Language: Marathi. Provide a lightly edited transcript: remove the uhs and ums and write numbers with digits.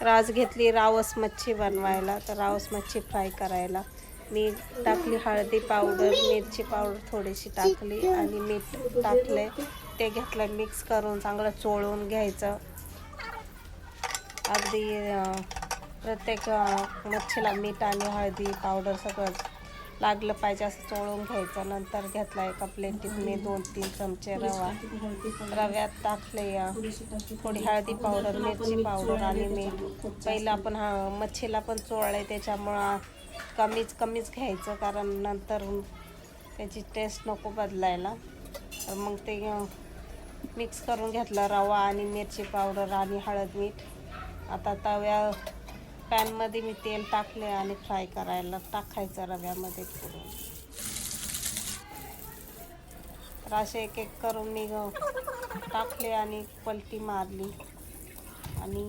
आज घेतली रावस मच्छी बनवायला, तर रावस मच्छी फ्राय करायला मी टाकली हळदी पावडर, मिरची पावडर थोडीशी टाकली आणि मीठ टाकले. ते घेतलं मिक्स करून चांगलं चोळून घ्यायचं. अगदी प्रत्येक मच्छीला मीठ आणि हळदी पावडर सगळं लागलं पाहिजे असं चोळून घ्यायचं. नंतर घेतला एका प्लेटीत मी 2-3 चमचे रवा. रव्यात टाकले थोडी हळदी पावडर, मिरची पावडर आणि मीठ. पहिलं आपण मच्छीला पण चोळले, त्याच्यामुळं कमीच घ्यायचं, कारण नंतर त्याची टेस्ट नको बदलायला. तर मग ते मिक्स करून घेतलं रवा आणि मिरची पावडर आणि हळद मीठ. आता पॅनमध्ये मी तेल टाकले आणि फ्राय करायला टाकायचं रव्यामध्ये पुरून. तर असे एक करून मी टाकले आणि पलटी मारली आणि